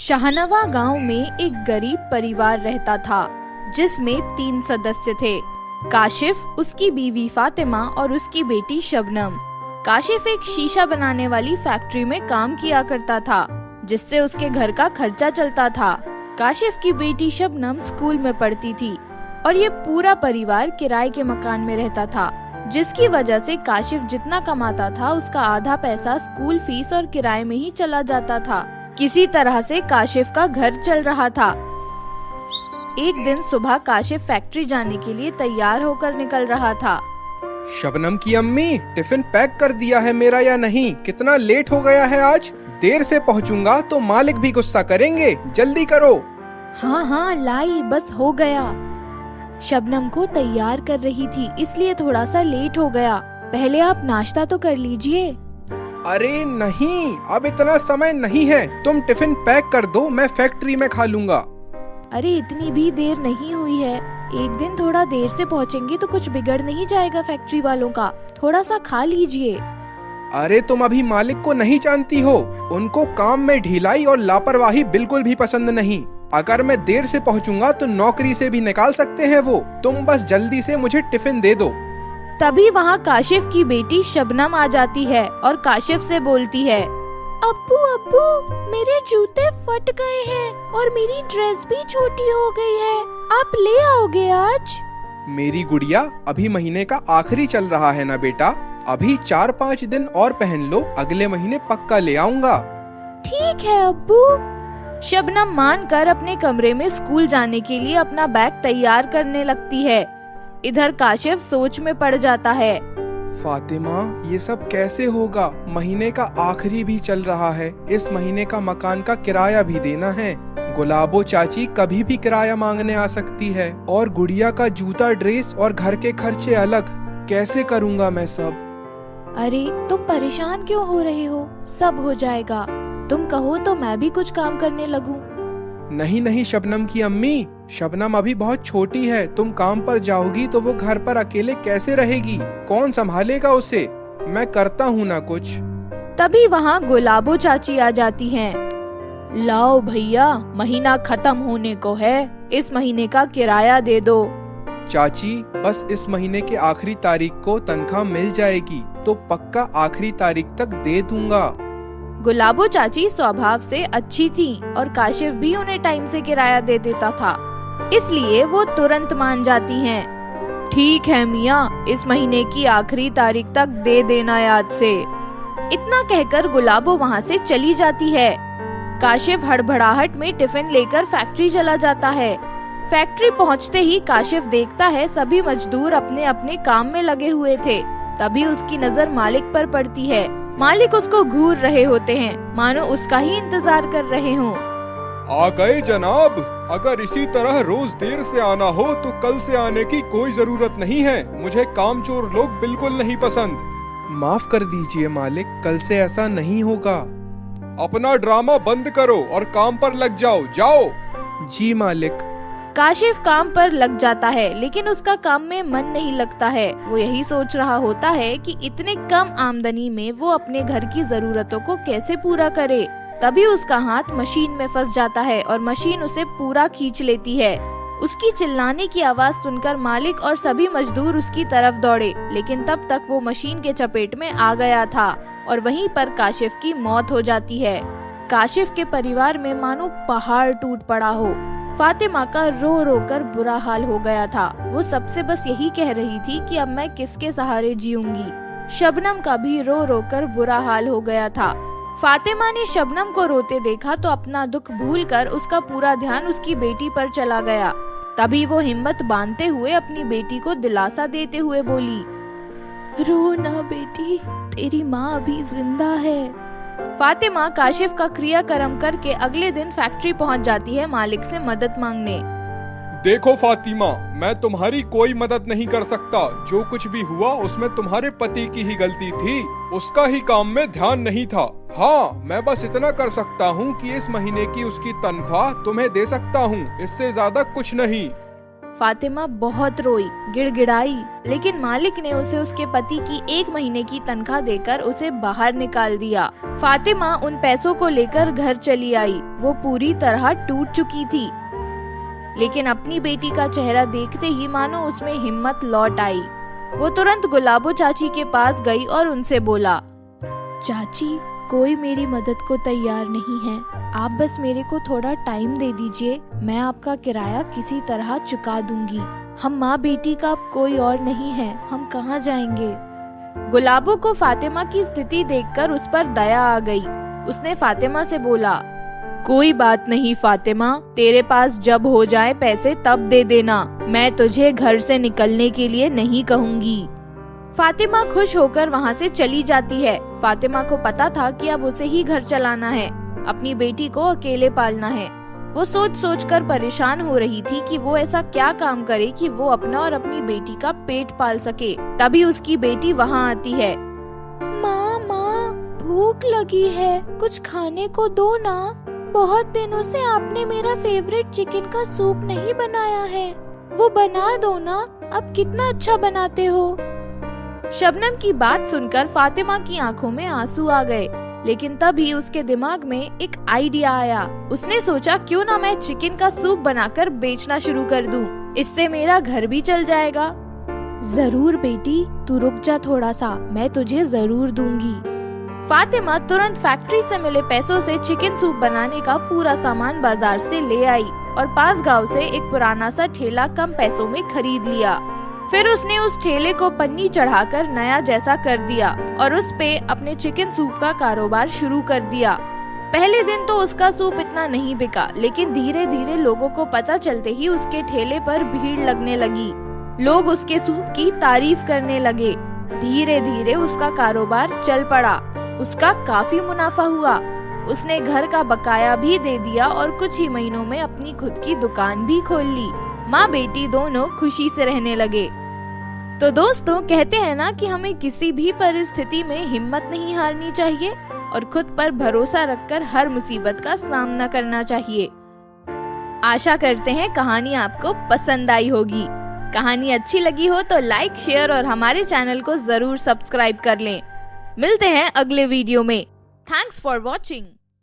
शाहनवा गांव में एक गरीब परिवार रहता था जिसमें 3 सदस्य थे। काशिफ, उसकी बीवी फातिमा और उसकी बेटी शबनम। काशिफ एक शीशा बनाने वाली फैक्ट्री में काम किया करता था जिससे उसके घर का खर्चा चलता था। काशिफ की बेटी शबनम स्कूल में पढ़ती थी और ये पूरा परिवार किराए के मकान में रहता था, जिसकी वजह से काशिफ जितना कमाता था उसका आधा पैसा स्कूल फीस और किराए में ही चला जाता था। किसी तरह से काशिफ का घर चल रहा था। एक दिन सुबह काशिफ फैक्ट्री जाने के लिए तैयार होकर निकल रहा था। शबनम की अम्मी, टिफिन पैक कर दिया है मेरा या नहीं? कितना लेट हो गया है आज। देर से पहुंचूंगा तो मालिक भी गुस्सा करेंगे, जल्दी करो। हाँ हाँ लाई, बस हो गया। शबनम को तैयार कर रही थी इसलिए थोड़ा सा लेट हो गया। पहले आप नाश्ता तो कर लीजिए। अरे नहीं, अब इतना समय नहीं है। तुम टिफिन पैक कर दो, मैं फैक्ट्री में खा लूंगा। अरे इतनी भी देर नहीं हुई है। एक दिन थोड़ा देर से पहुंचेंगे तो कुछ बिगड़ नहीं जाएगा फैक्ट्री वालों का। थोड़ा सा खा लीजिए। अरे तुम अभी मालिक को नहीं जानती हो। उनको काम में ढिलाई और लापरवाही बिल्कुल भी पसंद नहीं। अगर मैं देर से पहुंचूंगा तो नौकरी से भी निकाल सकते हैं वो। तुम बस जल्दी से मुझे टिफिन दे दो। तभी वहाँ काशिफ की बेटी शबनम आ जाती है और काशिफ से बोलती है, अब्बू अब्बू, मेरे जूते फट गए हैं और मेरी ड्रेस भी छोटी हो गई है। आप ले आओगे आज? मेरी गुड़िया, अभी महीने का आखिरी चल रहा है ना बेटा। अभी 4-5 दिन और पहन लो, अगले महीने पक्का ले आऊंगा। ठीक है अब्बू। शबनम मानकर अपने कमरे में स्कूल जाने के लिए अपना बैग तैयार करने लगती है। इधर काशिफ सोच में पड़ जाता है। फातिमा, ये सब कैसे होगा? महीने का आखिरी भी चल रहा है। इस महीने का मकान का किराया भी देना है। गुलाबो चाची कभी भी किराया मांगने आ सकती है और गुड़िया का जूता, ड्रेस और घर के खर्चे अलग। कैसे करूँगा मैं सब? अरे तुम परेशान क्यों हो रहे हो? सब हो जाएगा। तुम कहो तो मैं भी कुछ काम करने लगूं। नहीं नहीं शबनम की अम्मी, शबनम अभी बहुत छोटी है। तुम काम पर जाओगी तो वो घर पर अकेले कैसे रहेगी? कौन संभालेगा उसे? मैं करता हूँ ना कुछ। तभी वहाँ गुलाबो चाची आ जाती हैं। लाओ भैया, महीना खत्म होने को है, इस महीने का किराया दे दो। चाची, बस इस महीने के आखिरी तारीख को तनख्वाह मिल जाएगी तो पक्का आखिरी तारीख तक दे दूंगा। गुलाबो चाची स्वभाव से अच्छी थी और काशिफ भी उन्हें टाइम से किराया दे देता था, इसलिए वो तुरंत मान जाती हैं। ठीक है मियाँ, इस महीने की आखिरी तारीख तक दे देना याद से। इतना कहकर गुलाबो वहाँ से चली जाती है। काशिफ हड़बड़ाहट में टिफिन लेकर फैक्ट्री चला जाता है। फैक्ट्री पहुँचते ही काशिफ देखता है सभी मजदूर अपने अपने काम में लगे हुए थे। तभी उसकी नजर मालिक पर पड़ती है। मालिक उसको घूर रहे होते हैं, मानो उसका ही इंतजार कर रहे हों। आ गए जनाब। अगर इसी तरह रोज देर से आना हो तो कल से आने की कोई जरूरत नहीं है। मुझे कामचोर लोग बिल्कुल नहीं पसंद। माफ कर दीजिए मालिक, कल से ऐसा नहीं होगा। अपना ड्रामा बंद करो और काम पर लग जाओ। जाओ। जी मालिक। काशिफ काम पर लग जाता है लेकिन उसका काम में मन नहीं लगता है। वो यही सोच रहा होता है कि इतने कम आमदनी में वो अपने घर की जरूरतों को कैसे पूरा करे। तभी उसका हाथ मशीन में फंस जाता है और मशीन उसे पूरा खींच लेती है। उसकी चिल्लाने की आवाज सुनकर मालिक और सभी मजदूर उसकी तरफ दौड़े, लेकिन तब तक वो मशीन के चपेट में आ गया था और वहीं पर काशिफ की मौत हो जाती है। काशिफ के परिवार में मानो पहाड़ टूट पड़ा हो। फातिमा का रो रो कर बुरा हाल हो गया था। वो सबसे बस यही कह रही थी कि अब मैं किसके सहारे जीऊंगी। शबनम का भी रो रो कर बुरा हाल हो गया था। फातिमा ने शबनम को रोते देखा तो अपना दुख भूलकर उसका पूरा ध्यान उसकी बेटी पर चला गया। तभी वो हिम्मत बांधते हुए अपनी बेटी को दिलासा देते हुए बोली, रो ना बेटी, तेरी माँ अभी जिंदा है। फातिमा काशिफ का क्रियाक्रम करके अगले दिन फैक्ट्री पहुंच जाती है मालिक से मदद मांगने। देखो फातिमा, मैं तुम्हारी कोई मदद नहीं कर सकता। जो कुछ भी हुआ उसमें तुम्हारे पति की ही गलती थी। उसका ही काम में ध्यान नहीं था। हाँ, मैं बस इतना कर सकता हूँ कि इस महीने की उसकी तनख्वाह तुम्हें दे सकता हूँ, इससे ज्यादा कुछ नहीं। फातिमा बहुत रोई, गिड़गिड़ाई, लेकिन मालिक ने उसे उसके पति की 1 महीने की तनख्वाह देकर उसे बाहर निकाल दिया। फातिमा उन पैसों को लेकर घर चली आई। वो पूरी तरह टूट चुकी थी, लेकिन अपनी बेटी का चेहरा देखते ही मानो उसमें हिम्मत लौट आई। वो तुरंत गुलाबो चाची के पास गई और उनसे बोला, चाची, कोई मेरी मदद को तैयार नहीं है। आप बस मेरे को थोड़ा टाइम दे दीजिए, मैं आपका किराया किसी तरह चुका दूंगी। हम माँ बेटी का अब कोई और नहीं है, हम कहाँ जाएंगे। गुलाबो को फातिमा की स्थिति देखकर उस पर दया आ गई। उसने फातिमा से बोला, कोई बात नहीं फातिमा, तेरे पास जब हो जाए पैसे तब दे देना, मैं तुझे घर से निकलने के लिए नहीं कहूँगी। फातिमा खुश होकर वहाँ से चली जाती है। फातिमा को पता था कि अब उसे ही घर चलाना है, अपनी बेटी को अकेले पालना है। वो सोच सोच कर परेशान हो रही थी कि वो ऐसा क्या काम करे कि वो अपना और अपनी बेटी का पेट पाल सके। तभी उसकी बेटी वहाँ आती है। माँ, भूख लगी है, कुछ खाने को दो ना। बहुत दिनों से आपने मेरा फेवरेट चिकन का सूप नहीं बनाया है, वो बना दो ना, अब कितना अच्छा बनाते हो। शबनम की बात सुनकर फातिमा की आंखों में आंसू आ गए, लेकिन तभी उसके दिमाग में एक आइडिया आया। उसने सोचा, क्यों ना मैं चिकन का सूप बनाकर बेचना शुरू कर दूं, इससे मेरा घर भी चल जाएगा। जरूर बेटी, तू रुक जा थोड़ा सा, मैं तुझे जरूर दूंगी। फातिमा तुरंत फैक्ट्री से मिले पैसों से चिकन सूप बनाने का पूरा सामान बाजार से ले आई और पास गांव से एक पुराना सा ठेला कम पैसों में खरीद लिया। फिर उसने उस ठेले को पन्नी चढ़ाकर नया जैसा कर दिया और उस पे अपने चिकन सूप का कारोबार शुरू कर दिया। पहले दिन तो उसका सूप इतना नहीं बिका, लेकिन धीरे धीरे लोगों को पता चलते ही उसके ठेले पर भीड़ लगने लगी। लोग उसके सूप की तारीफ करने लगे। धीरे धीरे उसका कारोबार चल पड़ा। उसका काफी मुनाफा हुआ। उसने घर का बकाया भी दे दिया और कुछ ही महीनों में अपनी खुद की दुकान भी खोल ली। माँ बेटी दोनों खुशी से रहने लगे। तो दोस्तों, कहते हैं ना कि हमें किसी भी परिस्थिति में हिम्मत नहीं हारनी चाहिए और खुद पर भरोसा रखकर हर मुसीबत का सामना करना चाहिए। आशा करते हैं कहानी आपको पसंद आई होगी। कहानी अच्छी लगी हो तो लाइक, शेयर और हमारे चैनल को जरूर सब्सक्राइब कर लें। मिलते हैं अगले वीडियो में। Thanks for watching.